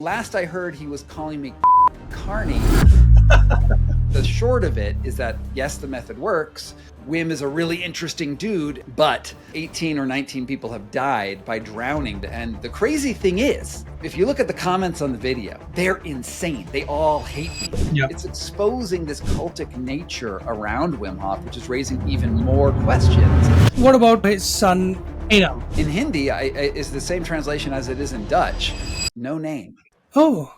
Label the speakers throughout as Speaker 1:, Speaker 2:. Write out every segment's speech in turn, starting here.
Speaker 1: Last I heard, he was calling me Carney. The short of it is that, yes, the method works. Wim is a really interesting dude, but 18 or 19 people have died by drowning. And the crazy thing is, if you look at the comments on the video, they're insane. They all hate me.
Speaker 2: Yep.
Speaker 1: It's exposing this cultic nature around Wim Hof, which is raising even more questions.
Speaker 2: What about his son, Enahm?
Speaker 1: In Hindi, is the same translation as it is in Dutch. No name.
Speaker 2: Oh.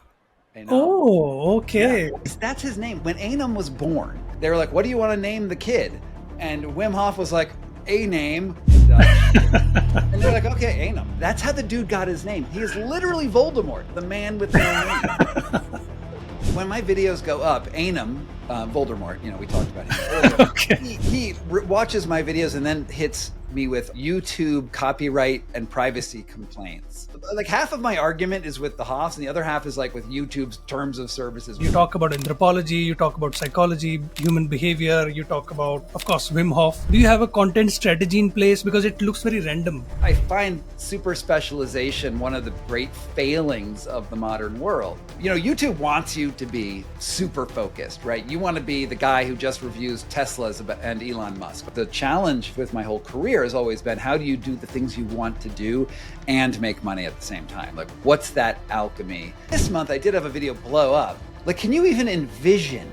Speaker 1: Enahm.
Speaker 2: Oh, okay.
Speaker 1: Yeah. That's his name. When Enahm was born, they were like, what do you want to name the kid? And Wim Hof was like, a name. And they're like, okay, Enahm. That's how the dude got his name. He is literally Voldemort, the man with no name. When my videos go up, Enahm, Voldemort, we talked about him earlier.
Speaker 2: Okay.
Speaker 1: He watches my videos and then hits me with YouTube copyright and privacy complaints. Like half of my argument is with the Hofs and the other half is like with YouTube's terms of services.
Speaker 2: You talk about anthropology, you talk about psychology, human behavior, you talk about, of course, Wim Hof. Do you have a content strategy in place? Because it looks very random.
Speaker 1: I find super specialization one of the great failings of the modern world. YouTube wants you to be super focused, right? You want to be the guy who just reviews Teslas and Elon Musk. The challenge with my whole career has always been, how do you do the things you want to do and make money at the same time? Like, what's that alchemy? This month, I did have a video blow up. Like, can you even envision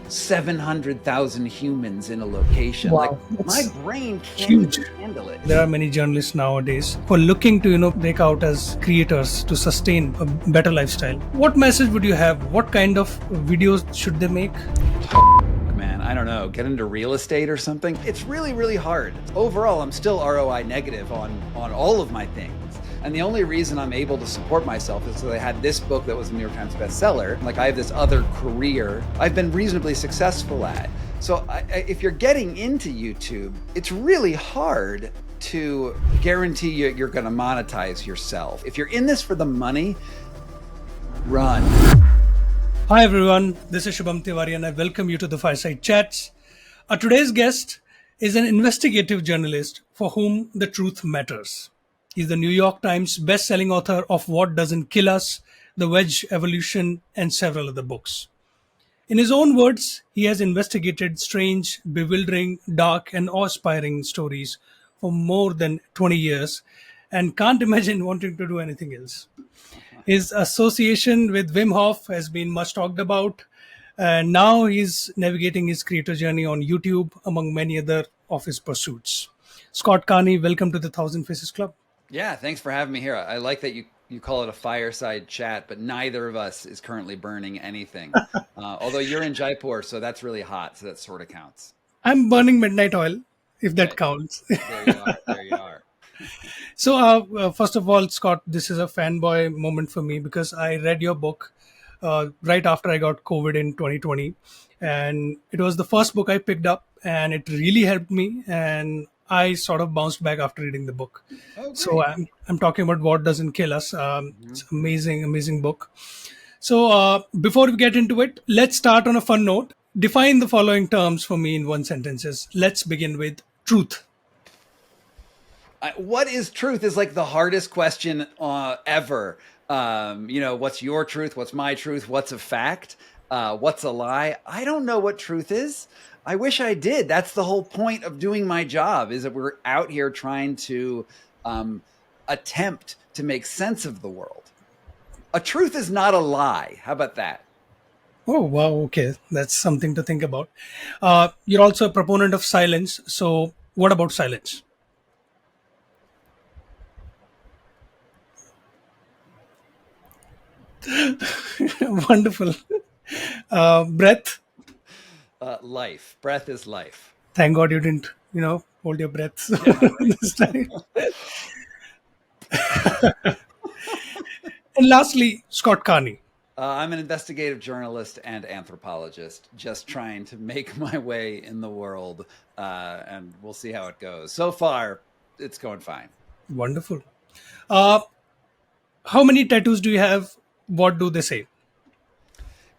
Speaker 1: 700,000 humans in a location?
Speaker 2: Wow,
Speaker 1: like, my brain can't
Speaker 2: huge.
Speaker 1: even handle it.
Speaker 2: There are many journalists nowadays who are looking to, break out as creators to sustain a better lifestyle. What message would you have? What kind of videos should they make?
Speaker 1: Man, I don't know, get into real estate or something. It's really, really hard. Overall, I'm still ROI negative on all of my things. And the only reason I'm able to support myself is that I had this book that was a New York Times bestseller. Like, I have this other career I've been reasonably successful at. So if you're getting into YouTube, it's really hard to guarantee you're going to monetize yourself. If you're in this for the money, run.
Speaker 2: Hi everyone, this is Shubham Tiwari and I welcome you to the Fireside Chats. Today's guest is an investigative journalist for whom the truth matters. He's the New York Times Bestselling author of What Doesn't Kill Us, The Wedge Evolution, and several other books. In his own words, he has investigated strange, bewildering, dark, and awe-inspiring stories for more than 20 years and can't imagine wanting to do anything else. His association with Wim Hof has been much talked about, and now he's navigating his creator journey on YouTube, among many other of his pursuits. Scott Carney, welcome to the Thousand Faces Club.
Speaker 1: Yeah, thanks for having me here. I like that you call it a fireside chat, but neither of us is currently burning anything. Although you're in Jaipur, so that's really hot, so that sort of counts.
Speaker 2: I'm burning midnight oil, if that counts.
Speaker 1: There you are.
Speaker 2: So, first of all, Scott, this is a fanboy moment for me because I read your book right after I got COVID in 2020. And it was the first book I picked up and it really helped me. And I sort of bounced back after reading the book.
Speaker 1: Oh,
Speaker 2: so I'm talking about What Doesn't Kill Us. It's an amazing book. So before we get into it, let's start on a fun note. Define the following terms for me in one sentence. Let's begin with truth.
Speaker 1: What is truth is like the hardest question ever. What's your truth? What's my truth? What's a fact? What's a lie? I don't know what truth is. I wish I did. That's the whole point of doing my job, is that we're out here trying to attempt to make sense of the world. A truth is not a lie. How about that?
Speaker 2: Oh, wow. Okay. That's something to think about. You're also a proponent of silence. So what about silence? Wonderful. Breath.
Speaker 1: Life. Breath is life.
Speaker 2: Thank God you didn't, hold your breath this time. And lastly, Scott Carney.
Speaker 1: I'm an investigative journalist and anthropologist, just trying to make my way in the world, and we'll see how it goes. So far, it's going fine.
Speaker 2: Wonderful. How many tattoos do you have? What do they say?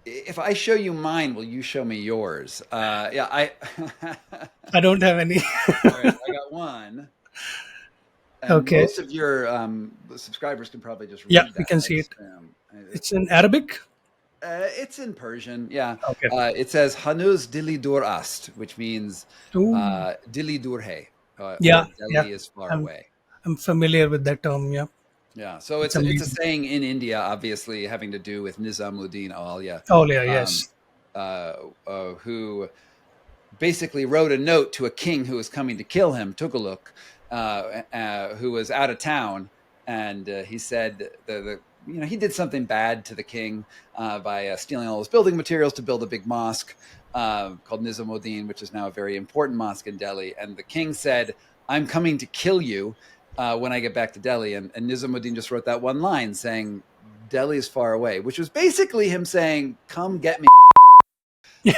Speaker 1: If I show you mine, will you show me yours? I
Speaker 2: don't have any.
Speaker 1: All right, I got one. And
Speaker 2: okay.
Speaker 1: Most of your subscribers can probably just read
Speaker 2: yeah,
Speaker 1: that.
Speaker 2: we can see it. It's in Arabic.
Speaker 1: It's in Persian. Yeah.
Speaker 2: Okay.
Speaker 1: It says Hanuz Dili Dur Ast, which means
Speaker 2: Ooh.
Speaker 1: Dili Dur Hai,
Speaker 2: Yeah,
Speaker 1: or
Speaker 2: yeah.
Speaker 1: Delhi is far
Speaker 2: I'm
Speaker 1: away.
Speaker 2: I'm familiar with that term. Yeah,
Speaker 1: Yeah. So
Speaker 2: it's
Speaker 1: it's a
Speaker 2: amazing.
Speaker 1: saying in India, obviously having to do with Nizamuddin Aulia,
Speaker 2: Oh yeah,
Speaker 1: um,
Speaker 2: yes.
Speaker 1: who basically wrote a note to a king who was coming to kill him, Tughlaq, who was out of town, and he said he did something bad to the king by stealing all his building materials to build a big mosque called Nizamuddin, which is now a very important mosque in Delhi. And the king said, "I'm coming to kill you when I get back to Delhi." And Nizamuddin just wrote that one line saying, "Delhi is far away," which was basically him saying, "Come get me."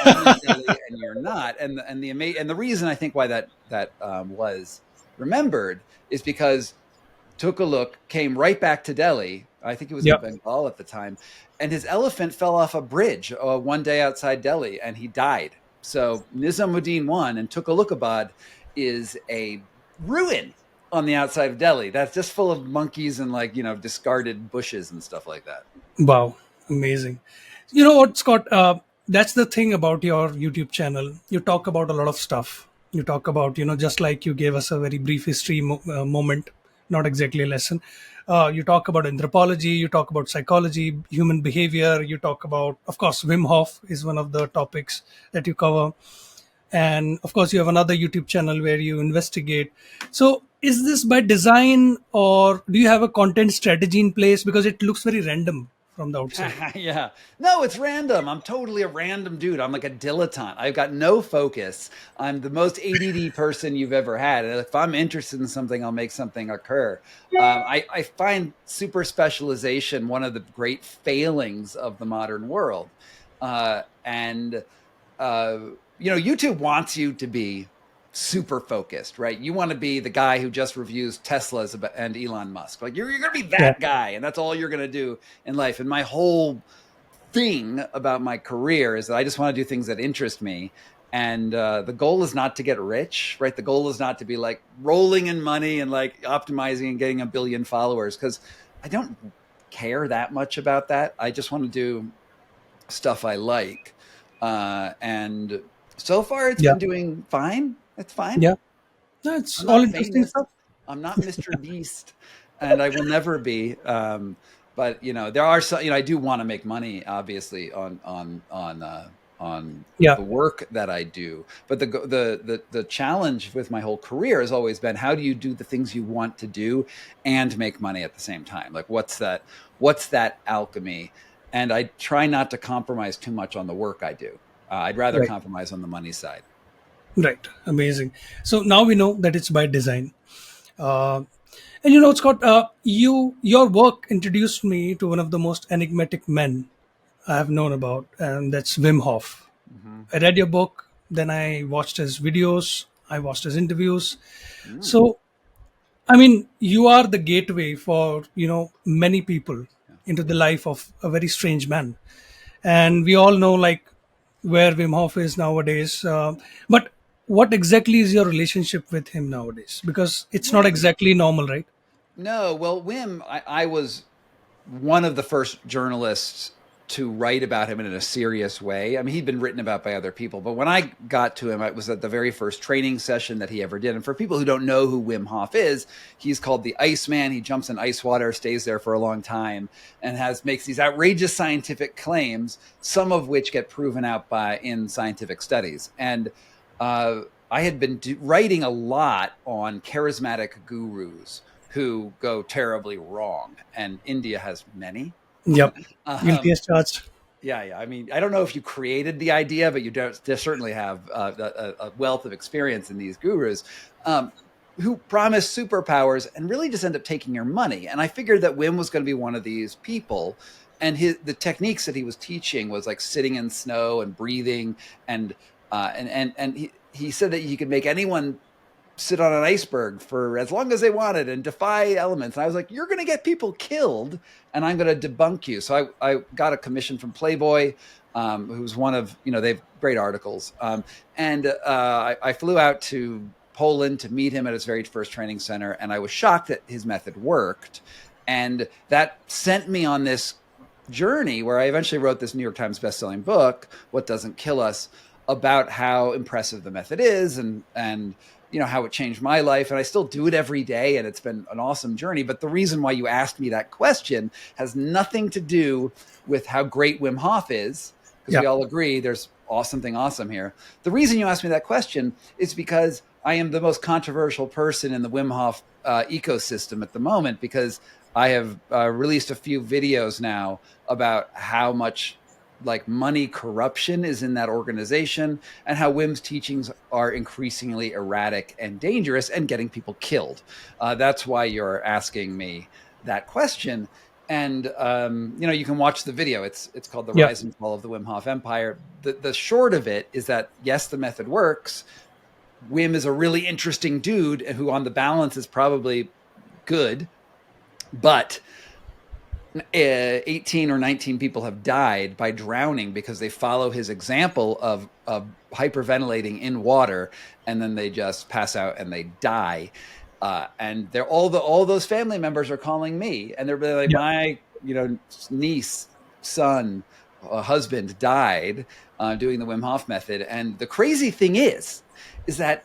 Speaker 1: I'm in Delhi and you're not. And the reason I think why that was remembered is because Tughlaq came right back to Delhi. I think he was in
Speaker 2: Yep.
Speaker 1: Bengal at the time, and his elephant fell off a bridge one day outside Delhi, and he died. So Nizamuddin won, and Tughlaqabad is a ruin on the outside of Delhi. That's just full of monkeys and discarded bushes and stuff like that.
Speaker 2: Wow, amazing. You know what, Scott? That's the thing about your YouTube channel. You talk about a lot of stuff. You talk about, just like you gave us a very brief history moment, not exactly a lesson. You talk about anthropology, you talk about psychology, human behavior. You talk about, of course, Wim Hof is one of the topics that you cover. And of course, you have another YouTube channel where you investigate. So, is this by design, or do you have a content strategy in place? Because it looks very random from the outside.
Speaker 1: Yeah. No, it's random. I'm totally a random dude. I'm like a dilettante. I've got no focus. I'm the most ADD person you've ever had. And if I'm interested in something, I'll make something occur. I find super specialization one of the great failings of the modern world. And YouTube wants you to be super focused, right? You want to be the guy who just reviews Teslas and Elon Musk. Like you're going to be
Speaker 2: Yeah,
Speaker 1: that guy, and that's all you're going to do in life. And my whole thing about my career is that I just want to do things that interest me. And the goal is not to get rich, right? The goal is not to be like rolling in money and like optimizing and getting 1 billion followers, because I don't care that much about that. I just want to do stuff I like. And so far, it's
Speaker 2: yeah,
Speaker 1: been doing fine. It's fine.
Speaker 2: yeah. That's
Speaker 1: I'm
Speaker 2: all
Speaker 1: not
Speaker 2: interesting
Speaker 1: famous.
Speaker 2: stuff.
Speaker 1: I'm not Mr. Beast, and I will never be. But there are some. I do want to make money, obviously, on
Speaker 2: Yeah,
Speaker 1: the work that I do. But the challenge with my whole career has always been, how do you do the things you want to do and make money at the same time? Like what's that alchemy? And I try not to compromise too much on the work I do. I'd rather
Speaker 2: right,
Speaker 1: compromise on the money side.
Speaker 2: right. Amazing. So now we know that it's by design. Uh, and Scott, your work introduced me to one of the most enigmatic men I have known about, and that's Wim Hof.
Speaker 1: Hmm.
Speaker 2: I read your book, then I watched his videos, I watched his interviews.
Speaker 1: Mm,
Speaker 2: So, I mean, you are the gateway for, many people
Speaker 1: yeah.
Speaker 2: into the life of a very strange man. And we all know, like, where Wim Hof is nowadays. But what exactly is your relationship with him nowadays? Because it's not
Speaker 1: Wim.
Speaker 2: exactly normal, right?
Speaker 1: No, well, Wim, I was one of the first journalists to write about him in a serious way. I mean, he'd been written about by other people, but when I got to him, it was at the very first training session that he ever did. And for people who don't know who Wim Hof is, he's called the Iceman. He jumps in ice water, stays there for a long time, and makes these outrageous scientific claims, some of which get proven out in scientific studies. And I had been writing a lot on charismatic gurus who go terribly wrong, and India has many.
Speaker 2: Yep. Guilty
Speaker 1: um,
Speaker 2: as charged.
Speaker 1: yeah, yeah. I mean, I don't know if you created the idea, but you certainly have a wealth of experience in these gurus who promise superpowers and really just end up taking your money. And I figured that Wim was going to be one of these people. And the techniques that he was teaching was like sitting in snow and breathing, and he said that you could make anyone sit on an iceberg for as long as they wanted and defy elements. And I was like, you're going to get people killed, and I'm going to debunk you. So I got a commission from Playboy, who's one of, they have great articles. And I flew out to Poland to meet him at his very first training center. And I was shocked that his method worked. And that sent me on this journey where I eventually wrote this New York Times bestselling book, What Doesn't Kill Us, about how impressive the method is and how it changed my life. And I still do it every day. And it's been an awesome journey. But the reason why you asked me that question has nothing to do with how great Wim Hof is, because we all agree there's something awesome here. The reason you asked me that question is because I am the most controversial person in the Wim Hof ecosystem at the moment, because I have released a few videos now about how much money corruption is in that organization and how Wim's teachings are increasingly erratic and dangerous and getting people killed. That's why you're asking me that question. And, you can watch the video. It's called The Rise and Fall of the Wim Hof Empire. The short of it is that, yes, the method works. Wim is a really interesting dude who on the balance is probably good, but 18 or 19 people have died by drowning because they follow his example of hyperventilating in water, and then they just pass out and they die. And they're all those family members are calling me, and they're like, my niece, son, husband died doing the Wim Hof method. And the crazy thing is that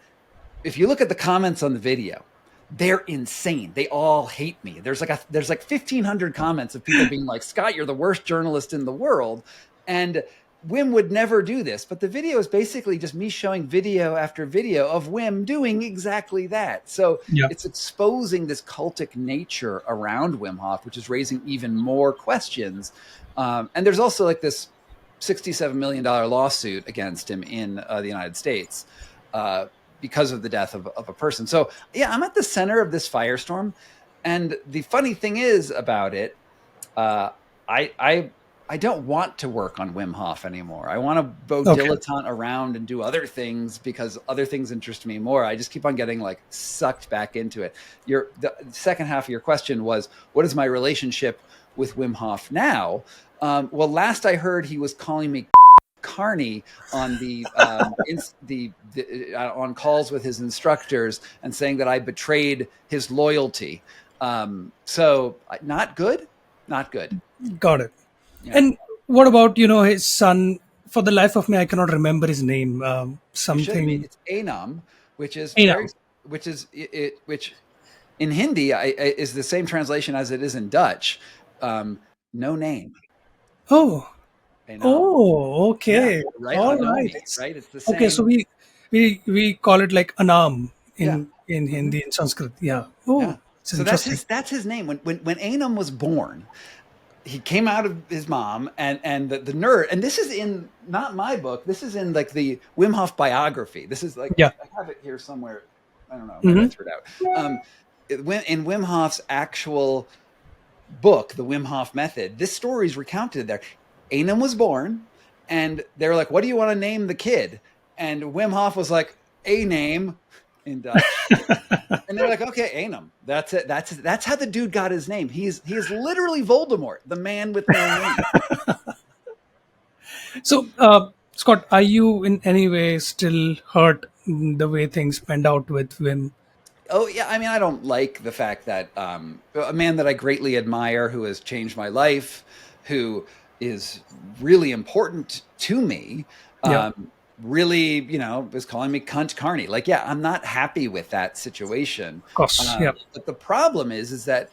Speaker 1: if you look at the comments on the video, they're insane. They all hate me. There's like 1,500 comments of people being like, Scott, you're the worst journalist in the world. And Wim would never do this. But the video is basically just me showing video after video of Wim doing exactly that. So it's exposing this cultic nature around Wim Hof, which is raising even more questions. And there's also this $67 million lawsuit against him in the United States. Because of the death of a person. So I'm at the center of this firestorm. And the funny thing is about it, I don't want to work on Wim Hof anymore. I want to go dilettante around and do other things because other things interest me more. I just keep on getting sucked back into it. The second half of your question was, what is my relationship with Wim Hof now? Well, last I heard, he was calling me Carney on on calls with his instructors and saying that I betrayed his loyalty. So not good.
Speaker 2: Got it. Yeah. And what about his son? For the life of me, I cannot remember his name. Something.
Speaker 1: It's Enahm, which in Hindi is the same translation as it is in Dutch. No name.
Speaker 2: Oh. Oh, okay.
Speaker 1: Yeah, right.
Speaker 2: All
Speaker 1: right.
Speaker 2: It's,
Speaker 1: right. It's the same.
Speaker 2: Okay, so we call it like Enahm in Hindi and Sanskrit. Yeah. Oh, yeah.
Speaker 1: So that's his name. When Enahm was born, he came out of his mom and the nerd. And this is in not my book. This is in the Wim Hof biography. This is I have it here somewhere. I don't know. Maybe I threw it out. In Wim Hof's actual book, The Wim Hof Method, this story is recounted there. Enahm was born, and they were like, what do you want to name the kid? And Wim Hof was like, a name in Dutch. And they're like, okay, Enahm. That's it. That's how the dude got his name. He is literally Voldemort, the man with no name.
Speaker 2: So, Scott, are you in any way still hurt the way things panned out with Wim?
Speaker 1: Oh, yeah. I mean, I don't like the fact that a man that I greatly admire, who has changed my life, who is really important to me, really, is calling me cunt Carney. I'm not happy with that situation.
Speaker 2: Of course,
Speaker 1: But the problem is that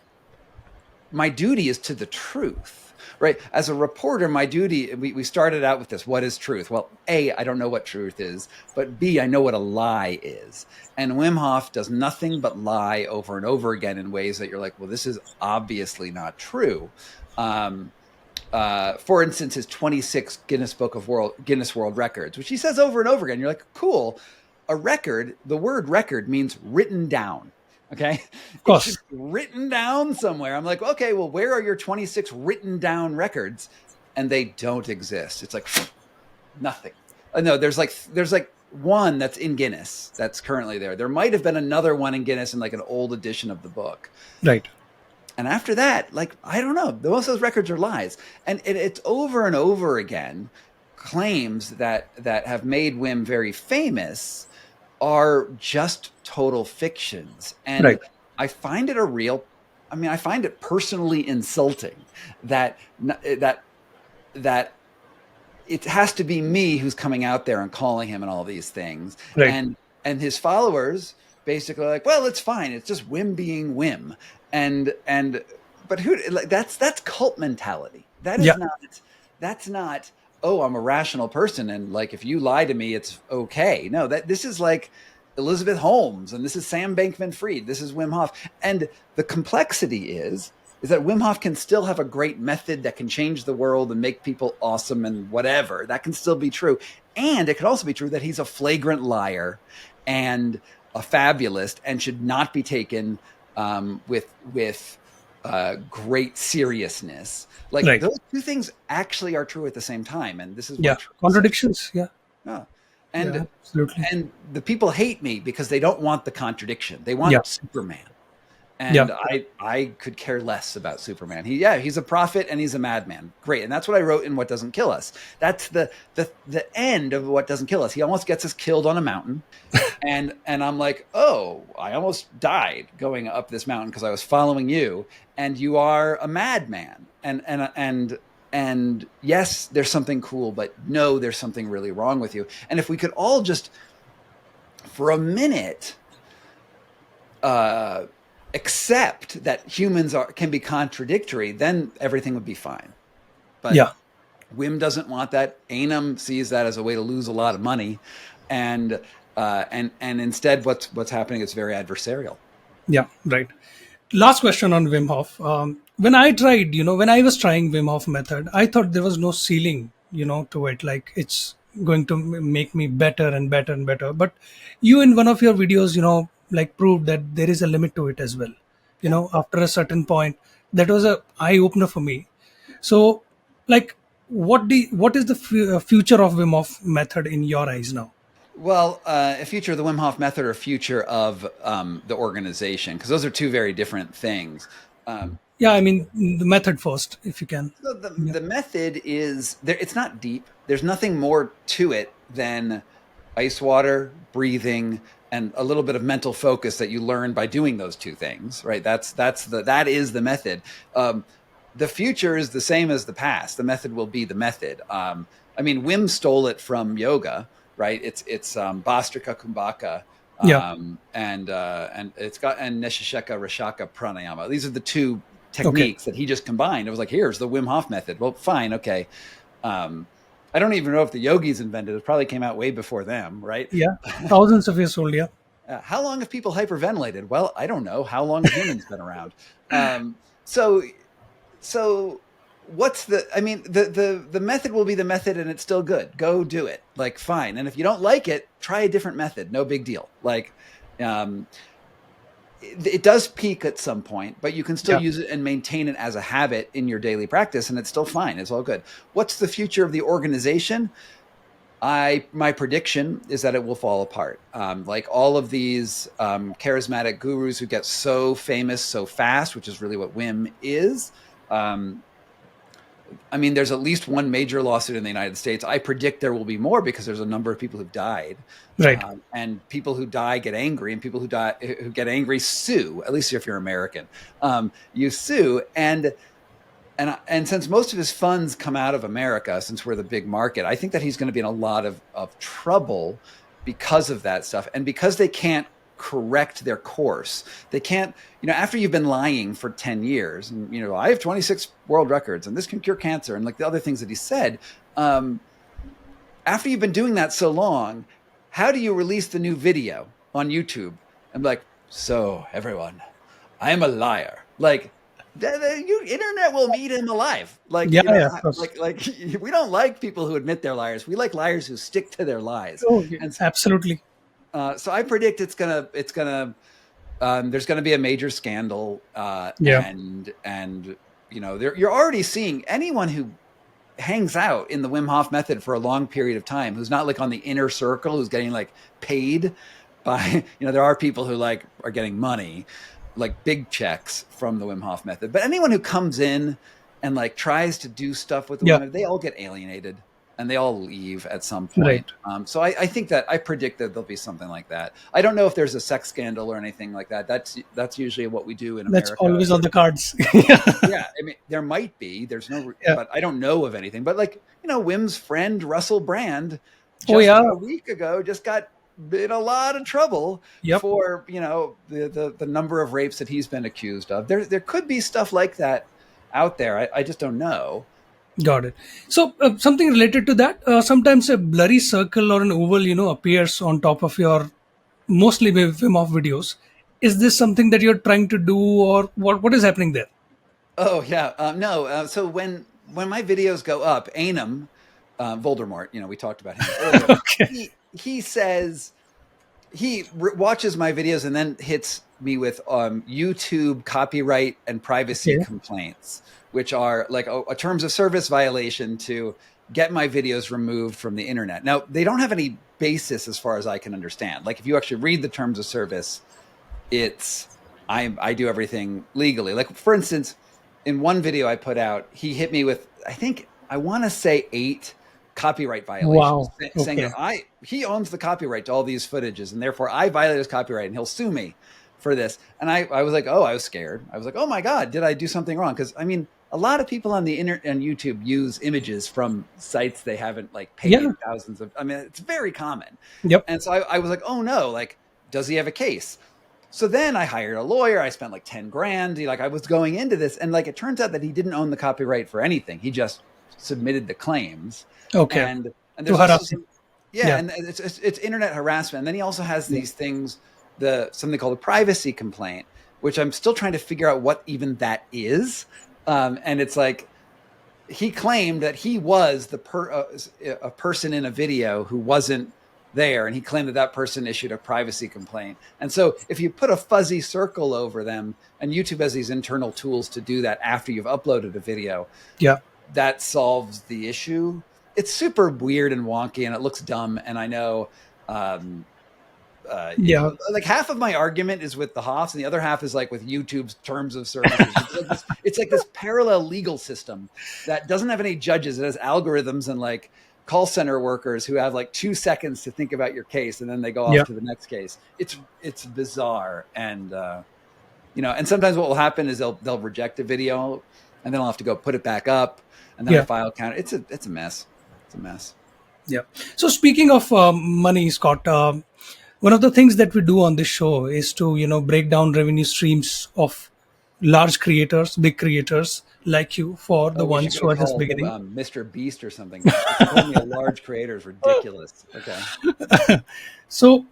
Speaker 1: my duty is to the truth, right? As a reporter, my duty, we started out with this, what is truth? Well, A, I don't know what truth is, but B, I know what a lie is. And Wim Hof does nothing but lie over and over again in ways that you're like, well, this is obviously not true. For instance, his 26 Guinness World Records, which he says over and over again. You're like, cool. A record, the word record means written down. Okay.
Speaker 2: Of course.
Speaker 1: It's written down somewhere. I'm like, okay, well, where are your 26 written down records? And they don't exist. It's like nothing. No, there's one that's in Guinness that's currently there. There might have been another one in Guinness in an old edition of the book.
Speaker 2: Right.
Speaker 1: And after that, I don't know, most of those records are lies. And it's over and over again, claims that have made Wim very famous are just total fictions. And I find it a real I mean, I find it personally insulting that that that it has to be me who's coming out there and calling him and all these things.
Speaker 2: Right.
Speaker 1: And his followers basically are like, well, it's fine. It's just Wim being Wim. And but who, like, that's cult mentality.
Speaker 2: Yeah.
Speaker 1: That's not, oh, I'm a rational person and like if you lie to me, it's okay. No, this is like Elizabeth Holmes and this is Sam Bankman-Fried. This is Wim Hof. And the complexity is that Wim Hof can still have a great method that can change the world and make people awesome and whatever. That can still be true. And it could also be true that he's a flagrant liar and a fabulist and should not be taken with great seriousness. Like
Speaker 2: Right.
Speaker 1: those two things actually are true at the same time. And this is
Speaker 2: Yeah.
Speaker 1: what
Speaker 2: Contradictions. Yeah.
Speaker 1: yeah.
Speaker 2: Yeah. Absolutely.
Speaker 1: And the people hate me because they don't want the contradiction. They want
Speaker 2: Yeah.
Speaker 1: Superman.
Speaker 2: Yeah.
Speaker 1: And I could care less about Superman. He's a prophet and he's a madman. Great. And that's what I wrote in What Doesn't Kill Us. That's the end of What Doesn't Kill Us. He almost gets us killed on a mountain. and I'm like, oh, I almost died going up this mountain because I was following you. And you are a madman. And yes, there's something cool, but no, there's something really wrong with you. And if we could all just for a minute accept that humans can be contradictory, then everything would be fine. But
Speaker 2: Yeah.
Speaker 1: Wim doesn't want that. Enahm sees that as a way to lose a lot of money, and instead, what's happening is very adversarial.
Speaker 2: Yeah. Right. Last question on Wim Hof. When I tried, when I was trying Wim Hof method, I thought there was no ceiling, to it. Like it's going to make me better and better and better. But you, in one of your videos, like proved that there is a limit to it as well. After a certain point, that was a eye opener for me. So, like, what is the future of Wim Hof method in your eyes now?
Speaker 1: Well, a future of the Wim Hof method or future of the organization, because those are two very different things.
Speaker 2: Yeah, I mean the method first, if you can.
Speaker 1: So the method is there. It's not deep. There's nothing more to it than ice water, breathing, and a little bit of mental focus that you learn by doing those two things. Right. That is the method. The future is the same as the past. The method will be the method. I mean, Wim stole it from yoga. Right, it's Bhastrika Kumbhaka, and it's got and Nishisheka Rashaka Pranayama. These are the two techniques that he just combined. It was like, here's the Wim Hof method. Well, fine, okay. I don't even know if the yogis invented it. It probably came out way before them, right?
Speaker 2: Yeah, thousands of years old. Yeah.
Speaker 1: How long have people hyperventilated? Well, I don't know. How long have humans been around? So what's the method will be the method and it's still good. Go do it. Like, fine. And if you don't like it, try a different method. No big deal. Like, it does peak at some point, but you can still use it and maintain it as a habit in your daily practice. And it's still fine. It's all good. What's the future of the organization? My prediction is that it will fall apart. Like all of these charismatic gurus who get so famous so fast, which is really what Wim is. I mean, there's at least one major lawsuit in the United States. I predict there will be more because there's a number of people who've died.
Speaker 2: Right.
Speaker 1: And people who die get angry, and people who get angry sue. At least if you're American, you sue. And since most of his funds come out of America, since we're the big market, I think that he's going to be in a lot of trouble because of that stuff, and because they can't correct their course. They can't, after you've been lying for 10 years and, I have 26 world records and this can cure cancer and like the other things that he said, after you've been doing that so long, how do you release the new video on YouTube and be like, so everyone, I am a liar. Like the internet will eat him alive. Like, like we don't like people who admit they're liars. We like liars who stick to their lies.
Speaker 2: Oh, absolutely.
Speaker 1: So I predict there's gonna be a major scandal, and you're already seeing anyone who hangs out in the Wim Hof method for a long period of time, who's not like on the inner circle, who's getting like paid by, there are people who like are getting money, like big checks from the Wim Hof method, but anyone who comes in and like tries to do stuff with the Wim, they all get alienated. and they all leave at some
Speaker 2: Right.
Speaker 1: point. So I think that I predict that there'll be something like that. I don't know if there's a sex scandal or anything like that. That's usually what we do in
Speaker 2: That's
Speaker 1: America.
Speaker 2: always on the cards. Yeah.
Speaker 1: Yeah, I mean, there might be. There's no,
Speaker 2: Yeah.
Speaker 1: but I don't know of anything. But like, Wim's friend Russell Brand,
Speaker 2: Oh,
Speaker 1: just
Speaker 2: yeah.
Speaker 1: a week ago, just got in a lot of trouble
Speaker 2: Yep.
Speaker 1: for the number of rapes that he's been accused of. There could be stuff like that out there. I just don't know.
Speaker 2: Got it. So something related to that. Sometimes a blurry circle or an oval, appears on top of your mostly Wim Hof videos. Is this something that you're trying to do, or what is happening there?
Speaker 1: Oh yeah, no. So when my videos go up, Enahm, Voldemort, we talked about him earlier.
Speaker 2: Okay.
Speaker 1: He says he watches my videos and then hits me with YouTube copyright and privacy
Speaker 2: Okay.
Speaker 1: complaints, which are like a terms of service violation to get my videos removed from the internet. Now they don't have any basis as far as I can understand. Like if you actually read the terms of service, it's I do everything legally. Like for instance, in one video I put out, he hit me with I want to say 8 copyright violations,
Speaker 2: Wow.
Speaker 1: saying
Speaker 2: Okay.
Speaker 1: that he owns the copyright to all these footages, and therefore I violated his copyright, and he'll sue me for this. And I was like, oh, I was scared. I was like, oh my god, did I do something wrong? Because I mean, a lot of people on the internet and YouTube use images from sites they haven't like paid
Speaker 2: Yeah.
Speaker 1: thousands of. I mean, it's very common.
Speaker 2: Yep.
Speaker 1: And so I was like, oh no, like, does he have a case? So then I hired a lawyer. I spent like 10 grand. Like I was going into this, and like it turns out that he didn't own the copyright for anything. He just submitted the claims.
Speaker 2: Okay.
Speaker 1: And
Speaker 2: To
Speaker 1: there's also
Speaker 2: harass you.
Speaker 1: yeah,
Speaker 2: Yeah.
Speaker 1: and it's internet harassment. And then he also has these things, something called a privacy complaint, which I'm still trying to figure out what even that is. And it's like he claimed that he was a person in a video who wasn't there, and he claimed that person issued a privacy complaint. And so if you put a fuzzy circle over them, and YouTube has these internal tools to do that after you've uploaded a video,
Speaker 2: Yeah.
Speaker 1: that solves the issue. It's super weird and wonky, and it looks dumb. And I know,
Speaker 2: Yeah.
Speaker 1: like half of my argument is with the Hofs, and the other half is like with YouTube's terms of services. It's like this parallel legal system that doesn't have any judges. It has algorithms and like call center workers who have like 2 seconds to think about your case, and then they go off
Speaker 2: Yeah.
Speaker 1: to the next case. It's bizarre, and and sometimes what will happen is they'll reject a video, and then I'll have to go put it back up, and then I
Speaker 2: Yeah.
Speaker 1: file counter. It's a mess. It's a mess.
Speaker 2: Yeah. So speaking of money, Scott, one of the things that we do on this show is to break down revenue streams of large creators, big creators like you, for the
Speaker 1: Oh, we should
Speaker 2: ones
Speaker 1: go
Speaker 2: who are just
Speaker 1: call
Speaker 2: beginning.
Speaker 1: Mr. Beast or something. Calling me a large creator is ridiculous. Okay.
Speaker 2: So,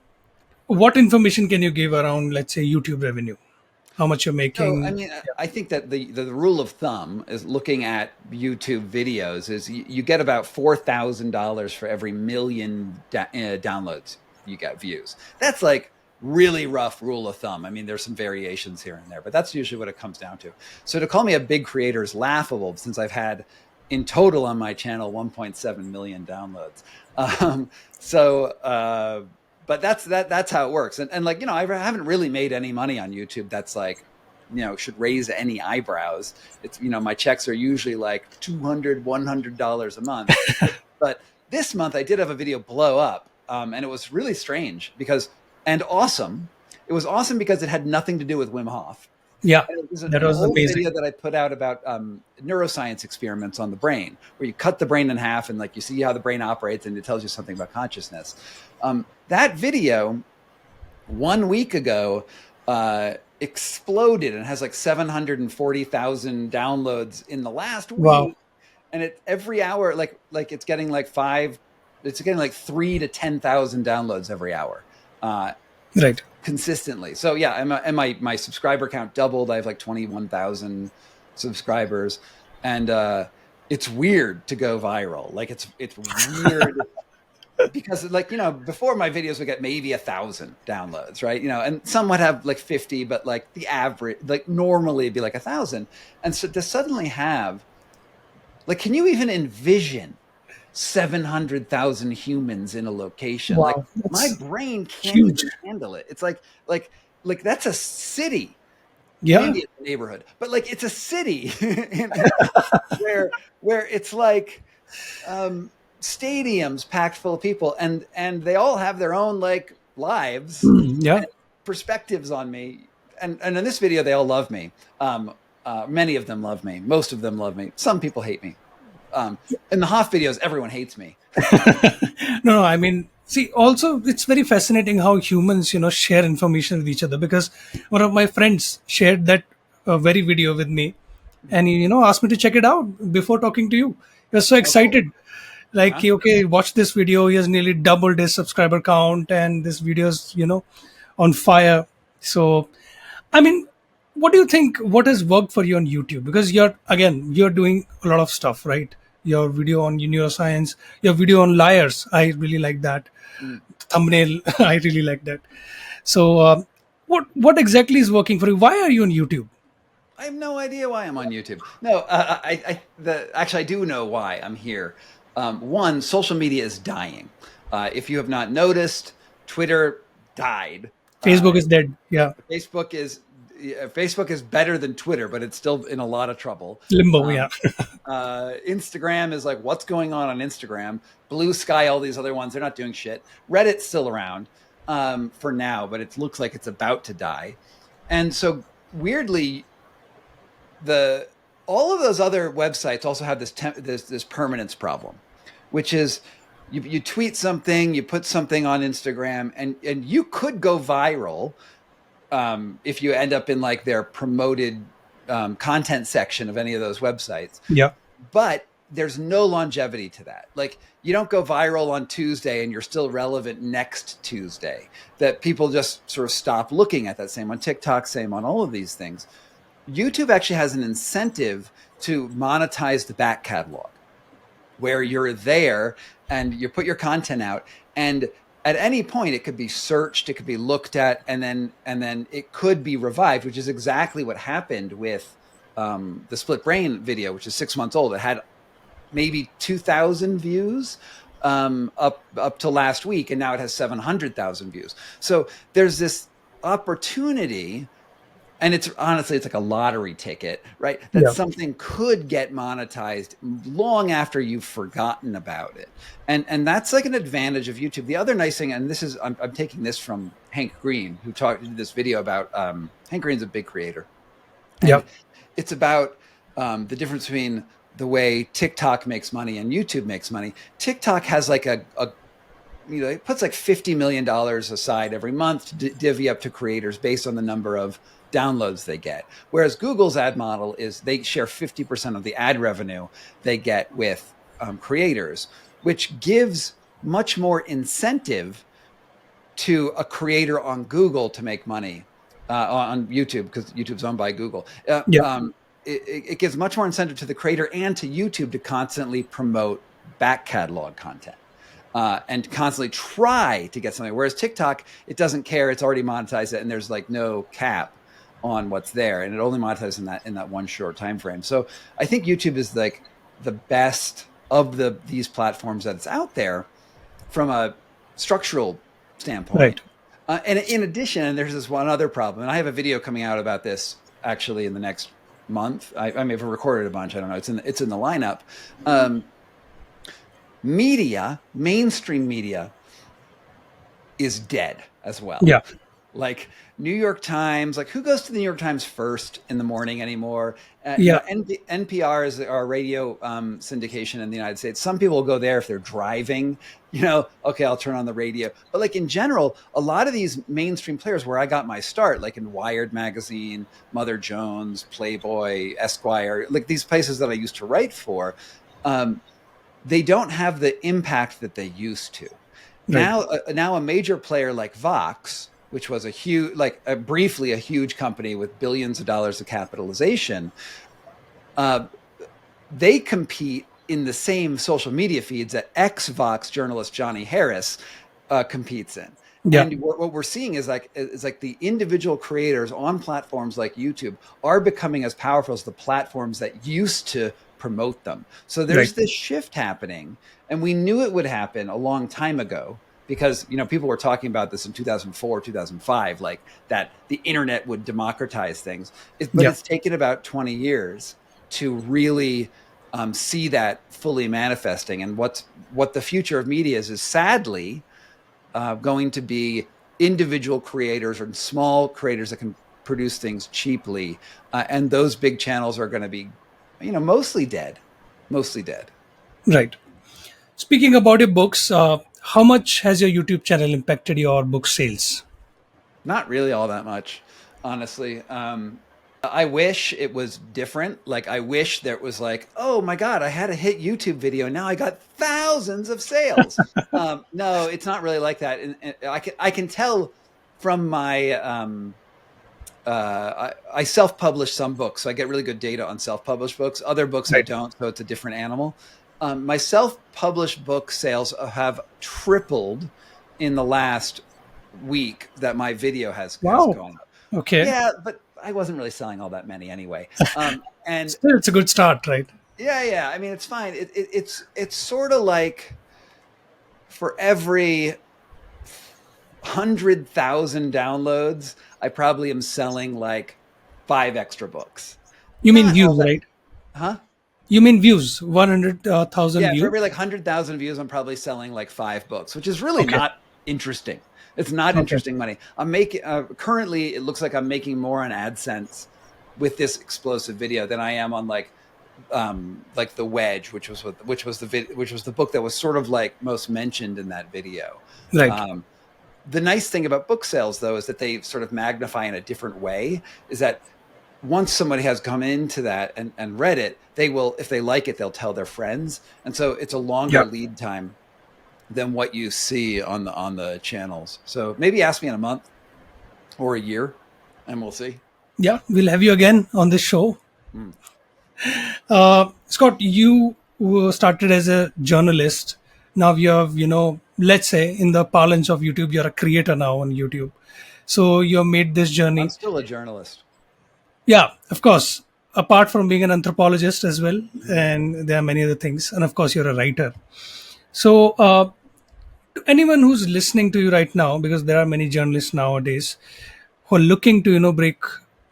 Speaker 2: what information can you give around, let's say, YouTube revenue? How much you're
Speaker 1: So, I
Speaker 2: making?
Speaker 1: mean, I think that the rule of thumb is looking at YouTube videos is you get about $4,000 for every million downloads you get views. That's like really rough rule of thumb. I mean, there's some variations here and there, but that's usually what it comes down to. So to call me a big creator is laughable, since I've had in total on my channel 1.7 million downloads. But that's how it works. And like, I haven't really made any money on YouTube that's like, should raise any eyebrows. It's, my checks are usually like $200, $100 a month. But this month I did have a video blow up. And it was really strange and awesome. It was awesome because it had nothing to do with Wim Hof.
Speaker 2: Yeah,
Speaker 1: And it was
Speaker 2: that
Speaker 1: an
Speaker 2: was
Speaker 1: old
Speaker 2: amazing.
Speaker 1: video that I put out about neuroscience experiments on the brain, where you cut the brain in half and like you see how the brain operates, and it tells you something about consciousness. That video 1 week ago exploded and has like 740,000 downloads in the last week.
Speaker 2: Wow.
Speaker 1: And it every hour, like it's getting like 3 to 10,000 downloads every hour.
Speaker 2: Right.
Speaker 1: Consistently. So yeah, and my subscriber count doubled. I have like 21,000 subscribers, and it's weird to go viral. Like it's weird because like, before my videos would get maybe 1,000 downloads, right? And some would have like 50, but like the average, like normally it'd be like 1,000. And so to suddenly have, like, can you even envision 700,000 humans in a location?
Speaker 2: Wow,
Speaker 1: Like
Speaker 2: that's
Speaker 1: my brain can't
Speaker 2: huge.
Speaker 1: even handle it. It's like that's a city.
Speaker 2: Yeah.
Speaker 1: Maybe it's a neighborhood, but like it's a city where it's like stadiums packed full of people, and they all have their own like lives
Speaker 2: Yeah.
Speaker 1: and perspectives on me. And in this video, they all love me. Many of them love me. Most of them love me. Some people hate me. In the Hof videos, everyone hates me.
Speaker 2: No, I mean, see, also it's very fascinating how humans, share information with each other, because one of my friends shared that very video with me, and he, asked me to check it out before talking to you. He was so
Speaker 1: Oh, cool.
Speaker 2: excited. Like,
Speaker 1: Uh-huh.
Speaker 2: okay, watch this video. He has nearly doubled his subscriber count, and this video's, on fire. So, I mean, what do you think? What has worked for you on YouTube? Because you're doing a lot of stuff, right? Your video on neuroscience, your video on liars. I really like that
Speaker 1: Mm.
Speaker 2: thumbnail. I really like that. So, what exactly is working for you? Why are you on YouTube?
Speaker 1: I have no idea why I'm on YouTube. No, actually, I do know why I'm here. One, social media is dying. If you have not noticed, Twitter died.
Speaker 2: Facebook is dead. Yeah,
Speaker 1: Facebook is Facebook is better than Twitter, but it's still in a lot of trouble.
Speaker 2: limbo.
Speaker 1: Um,
Speaker 2: Yeah,
Speaker 1: Instagram is like, what's going on Instagram? Blue Sky, all these other ones, they're not doing shit. Reddit's still around for now, but it looks like it's about to die. And so weirdly, the all of those other websites also have this permanence problem, which is you tweet something, you put something on Instagram, and you could go viral if you end up in like their promoted content section of any of those websites.
Speaker 2: yeah,
Speaker 1: But there's no longevity to that. Like you don't go viral on Tuesday and you're still relevant next Tuesday. That people just sort of stop looking at that. Same on TikTok, same on all of these things. YouTube actually has an incentive to monetize the back catalog, where you're there and you put your content out, and at any point it could be searched, it could be looked at, and then it could be revived, which is exactly what happened with the Split Brain video, which is 6 months old. It had maybe 2,000 views up to last week, and now it has 700,000 views. So there's this opportunity. And it's honestly, it's like a lottery ticket, right? That
Speaker 2: yeah,
Speaker 1: something could get monetized long after you've forgotten about it. And that's like an advantage of YouTube. The other nice thing, and this is, I'm taking this from Hank Green, who did this video about, Hank Green's a big creator.
Speaker 2: yeah,
Speaker 1: And it's about the difference between the way TikTok makes money and YouTube makes money. TikTok has like it puts like $50 million aside every month to divvy up to creators based on the number of downloads they get. Whereas Google's ad model is they share 50% of the ad revenue they get with creators, which gives much more incentive to a creator on Google to make money on YouTube, because YouTube's owned by Google.
Speaker 2: yeah.
Speaker 1: It gives much more incentive to the creator and to YouTube to constantly promote back catalog content. And constantly try to get something. Whereas TikTok, it doesn't care. It's already monetized it, and there's like no cap on what's there, and it only monetizes in that one short time frame. So I think YouTube is like the best of these platforms that's out there from a structural standpoint.
Speaker 2: Right.
Speaker 1: And in addition, and there's this one other problem, and I have a video coming out about this actually in the next month. I may have recorded a bunch. I don't know. It's in the lineup. Mainstream media is dead as well.
Speaker 2: Yeah,
Speaker 1: Like New York Times, like who goes to the New York Times first in the morning anymore?
Speaker 2: yeah,
Speaker 1: NPR is our radio syndication in the United States. Some people will go there if they're driving, okay, I'll turn on the radio. But like in general, a lot of these mainstream players where I got my start, like in Wired magazine, Mother Jones, Playboy, Esquire, like these places that I used to write for, they don't have the impact that they used to.
Speaker 2: right.
Speaker 1: Now a major player like Vox, which was briefly a huge company with billions of dollars of capitalization, they compete in the same social media feeds that ex-Vox journalist Johnny Harris competes in.
Speaker 2: Yeah,
Speaker 1: And what we're seeing is like the individual creators on platforms like YouTube are becoming as powerful as the platforms that used to promote them. So there's
Speaker 2: right.
Speaker 1: this shift happening, and we knew it would happen a long time ago, because people were talking about this in 2004, 2005, like that the internet would democratize things. But
Speaker 2: Yeah,
Speaker 1: it's taken about 20 years to really see that fully manifesting. And what the future of media is sadly going to be individual creators or small creators that can produce things cheaply, and those big channels are going to be, mostly dead, mostly dead.
Speaker 2: Right. Speaking about your books, how much has your YouTube channel impacted your book sales?
Speaker 1: Not really all that much, honestly. I wish it was different. Like, I wish there was like, oh my God, I had a hit YouTube video. Now I got thousands of sales. No, it's not really like that. And I can tell from my, I self-publish some books. So I get really good data on self-published books. Other books I
Speaker 2: Right.
Speaker 1: don't. So it's a different animal. My self-published book sales have tripled in the last week that my video has
Speaker 2: Wow.
Speaker 1: gone up.
Speaker 2: Okay.
Speaker 1: Yeah, but I wasn't really selling all that many anyway. And
Speaker 2: Still, it's a good start, right?
Speaker 1: yeah. I mean, it's fine. It's sort of like for every 100,000 downloads, I probably am selling like 5 extra books.
Speaker 2: You mean
Speaker 1: Not all
Speaker 2: views,
Speaker 1: that,
Speaker 2: right?
Speaker 1: huh?
Speaker 2: You mean views? 100,000
Speaker 1: Yeah, for
Speaker 2: views?
Speaker 1: every like 100,000 views, I'm probably selling like 5 books, which is really
Speaker 2: Okay.
Speaker 1: not interesting. It's not
Speaker 2: Okay.
Speaker 1: interesting money. I'm making currently. It looks like I'm making more on AdSense with this explosive video than I am on like the Wedge, which was the book that was sort of like most mentioned in that video.
Speaker 2: Right.
Speaker 1: Um, the nice thing about book sales, though, is that they sort of magnify in a different way. Is that once somebody has come into that and read it, they will, if they like it, they'll tell their friends, and so it's a longer
Speaker 2: Yeah.
Speaker 1: lead time than what you see on the channels. So maybe ask me in a month or a year, and we'll see.
Speaker 2: Yeah. We'll have you again on this show.
Speaker 1: Mm.
Speaker 2: Scott, you started as a journalist. Now you have, let's say in the parlance of YouTube, you're a creator now on YouTube. So you have made this
Speaker 1: I'm
Speaker 2: journey.
Speaker 1: still a journalist.
Speaker 2: Yeah, of course. Apart from being an anthropologist as well, and there are many other things. And of course, you're a writer. So, to anyone who's listening to you right now, because there are many journalists nowadays who are looking to,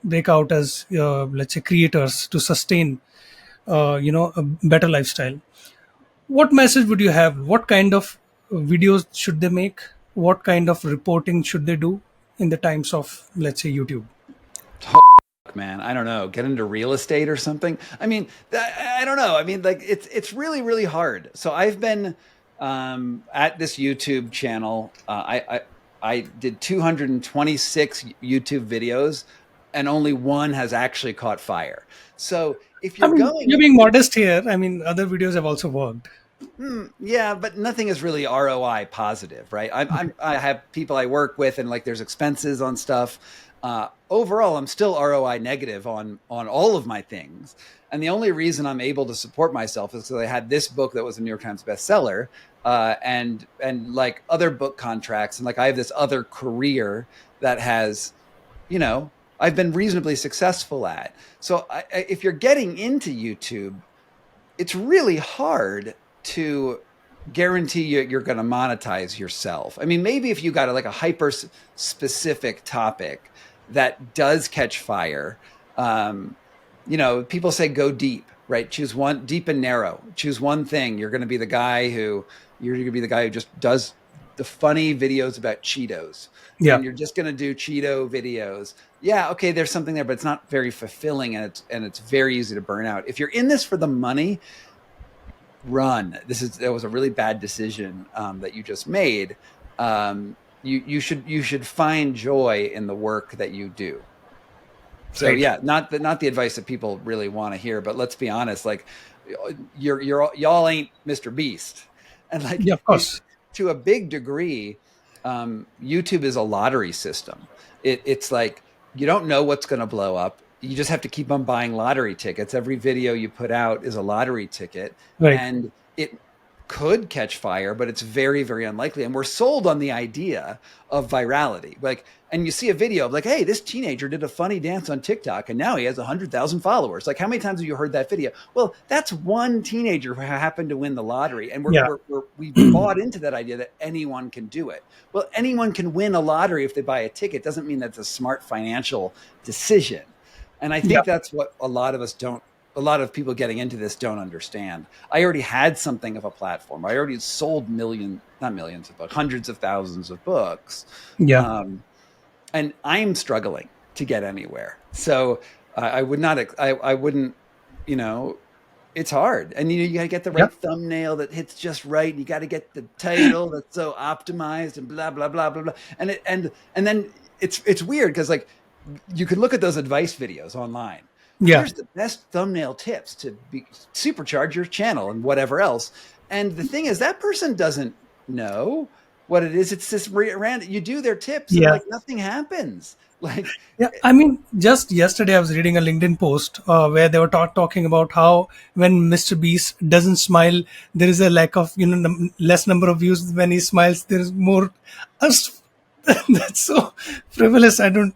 Speaker 2: break out as, let's say, creators to sustain, a better lifestyle. What message would you have? What kind of videos should they make? What kind of reporting should they do in the times of, let's say, YouTube?
Speaker 1: Man, I don't know, get into real estate or something. I mean, I don't know. I mean, like it's really really hard. So I've been at this YouTube channel. I did 226 YouTube videos, and only one has actually caught fire. So if
Speaker 2: I
Speaker 1: you're
Speaker 2: mean,
Speaker 1: going,
Speaker 2: you're being modest here. I mean, other videos have also worked.
Speaker 1: yeah, but nothing is really ROI positive, right? I have people I work with, and like there's expenses on stuff. Overall, I'm still ROI negative on all of my things, and the only reason I'm able to support myself is because I had this book that was a New York Times bestseller, and like other book contracts, and like I have this other career that has, you know, I've been reasonably successful at. So if you're getting into YouTube, it's really hard to guarantee you're going to monetize yourself. I mean, maybe if you got like a hyper specific topic that does catch fire, people say go deep, right? Choose one, deep and narrow. Choose one thing. You're going to be the guy who just does the funny videos about Cheetos,
Speaker 2: Yeah,
Speaker 1: and you're just going to do Cheeto videos. Yeah, okay, there's something there, but it's not very fulfilling, and it's very easy to burn out. If you're in this for the money, run. That was a really bad decision that you just made. You should find joy in the work that you do. So
Speaker 2: right.
Speaker 1: yeah, not the advice that people really want to hear, but let's be honest, like y'all ain't Mr. Beast, and like
Speaker 2: Yeah, of course.
Speaker 1: to a big degree, YouTube is a lottery system. It's like you don't know what's going to blow up. You just have to keep on buying lottery tickets. Every video you put out is a lottery ticket,
Speaker 2: Right.
Speaker 1: and it could catch fire, but it's very, very unlikely. And we're sold on the idea of virality. Like, and you see a video of like, hey, this teenager did a funny dance on TikTok, and now he has 100,000 followers. Like, how many times have you heard that video? Well, that's one teenager who happened to win the lottery, and
Speaker 2: Yeah.
Speaker 1: we bought into that idea that anyone can do it. Well, anyone can win a lottery if they buy a ticket. Doesn't mean that's a smart financial decision. And I
Speaker 2: Yeah.
Speaker 1: think that's what a lot of us don't a lot of people getting into this don't understand. I already had something of a platform. I already sold not millions of books, hundreds of thousands of books.
Speaker 2: Yeah.
Speaker 1: And I'm struggling to get anywhere. So I wouldn't, it's hard. And you got to get the right thumbnail that hits just right. And you got to get the title that's so optimized and blah, blah, blah, blah, blah. And then it's weird because like you could look at those advice videos online.
Speaker 2: Yeah.
Speaker 1: Here's the best thumbnail tips to supercharge your channel and whatever else. And the thing is, that person doesn't know what it is. It's this random. You do their tips, and like nothing happens. Like,
Speaker 2: yeah, I mean, just yesterday I was reading a LinkedIn post where they were talking about how when Mr. Beast doesn't smile, there is a lack of less number of views. When he smiles, there is more. That's so frivolous. I don't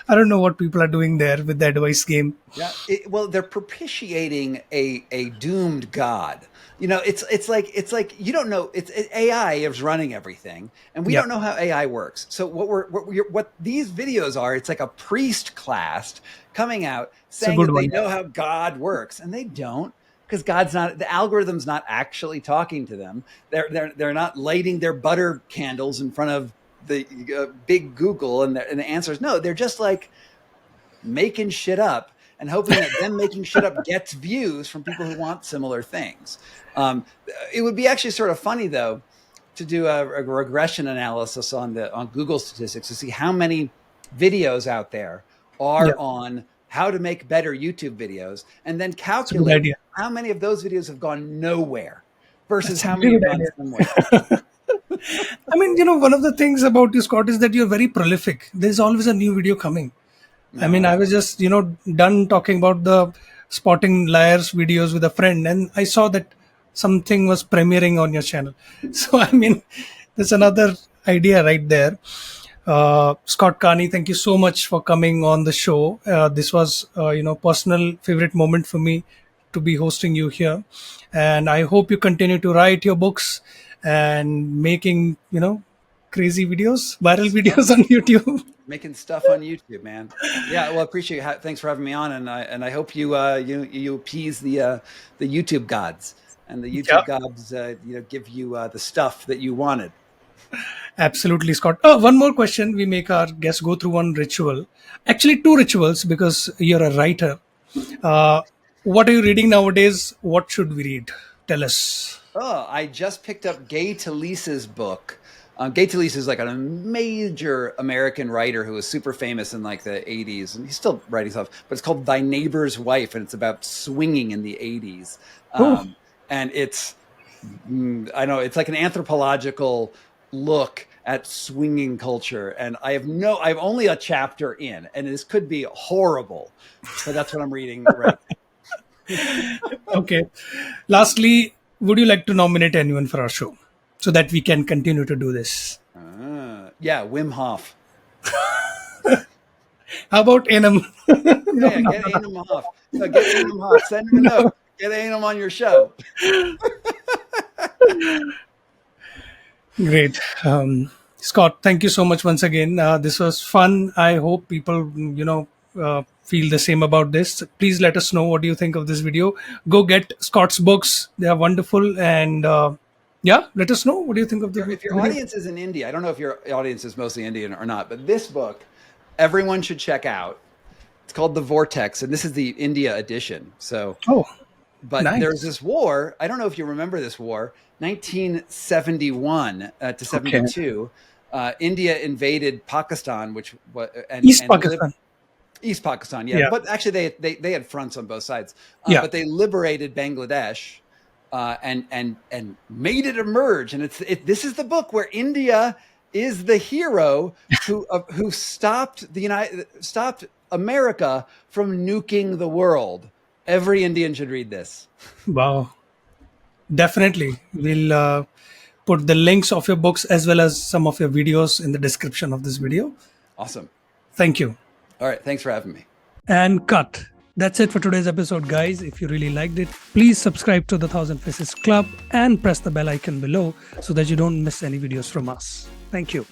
Speaker 2: know what people are doing there with the advice game.
Speaker 1: Yeah, well, they're propitiating a doomed god. It's like you don't know. It's AI is running everything, and we don't know how AI works. So what these videos are, it's like a priest class coming out saying that they know how God works, and they don't, because the algorithm's not actually talking to them. They're not lighting their butter candles in front of the big Google, and the answer is no. They're just like making shit up and hoping that them making shit up gets views from people who want similar things. It would be actually sort of funny though to do a regression analysis on Google statistics to see how many videos out there are on how to make better YouTube videos, and then calculate how many of those videos have gone nowhere versus how many have gone somewhere.
Speaker 2: I mean, one of the things about you, Scott, is that you're very prolific. There's always a new video coming. I mean, I was just, done talking about the spotting liars videos with a friend, and I saw that something was premiering on your channel. So, I mean, there's another idea right there. Scott Carney, thank you so much for coming on the show. This was, personal favorite moment for me to be hosting you here. And I hope you continue to write your books and making, crazy videos, viral videos on YouTube.
Speaker 1: Making stuff on YouTube, man. Yeah, well, I appreciate it. Thanks for having me on, and I hope you appease the YouTube gods, and the YouTube gods give you the stuff that you wanted.
Speaker 2: Absolutely, Scott. One more question. We make our guests go through one ritual. Actually, two rituals, because you're a writer. What are you reading nowadays? What should we read? Tell us.
Speaker 1: Oh, I just picked up Gay Talese's book. Gay Talese is like a major American writer who was super famous in like the 80s, and he's still writing stuff, but it's called Thy Neighbor's Wife, and it's about swinging in the 80s. And it's, I know, it's like an anthropological look at swinging culture. And I've only a chapter in, and this could be horrible, but that's what I'm reading right now.
Speaker 2: Okay. Lastly, would you like to nominate anyone for our show so that we can continue to do this?
Speaker 1: Yeah, Wim Hof.
Speaker 2: How about Enahm?
Speaker 1: Yeah, get Enahm Hof. Get Enahm Hof. Send him a note. Get Enahm on your show.
Speaker 2: Great. Scott, thank you so much once again. This was fun. I hope people, feel the same about this. Please let us know what do you think of this video. Go get Scott's books. They are wonderful. And let us know what do you think of the video.
Speaker 1: If your audience is in India, I don't know if your audience is mostly Indian or not, but this book, everyone should check out. It's called The Vortex, and this is the India edition. So, nice. There's this war. I don't know if you remember this war, 1971 to 72. India invaded Pakistan, East Pakistan, yeah. But actually, they had fronts on both sides. But they liberated Bangladesh and made it emerge. And this is the book where India is the hero who stopped America from nuking the world. Every Indian should read this.
Speaker 2: Wow, definitely. We'll put the links of your books as well as some of your videos in the description of this video.
Speaker 1: Awesome.
Speaker 2: Thank you.
Speaker 1: All right. Thanks for having me.
Speaker 2: And cut. That's it for today's episode, guys. If you really liked it, please subscribe to the 1000 Faces Club and press the bell icon below so that you don't miss any videos from us. Thank you.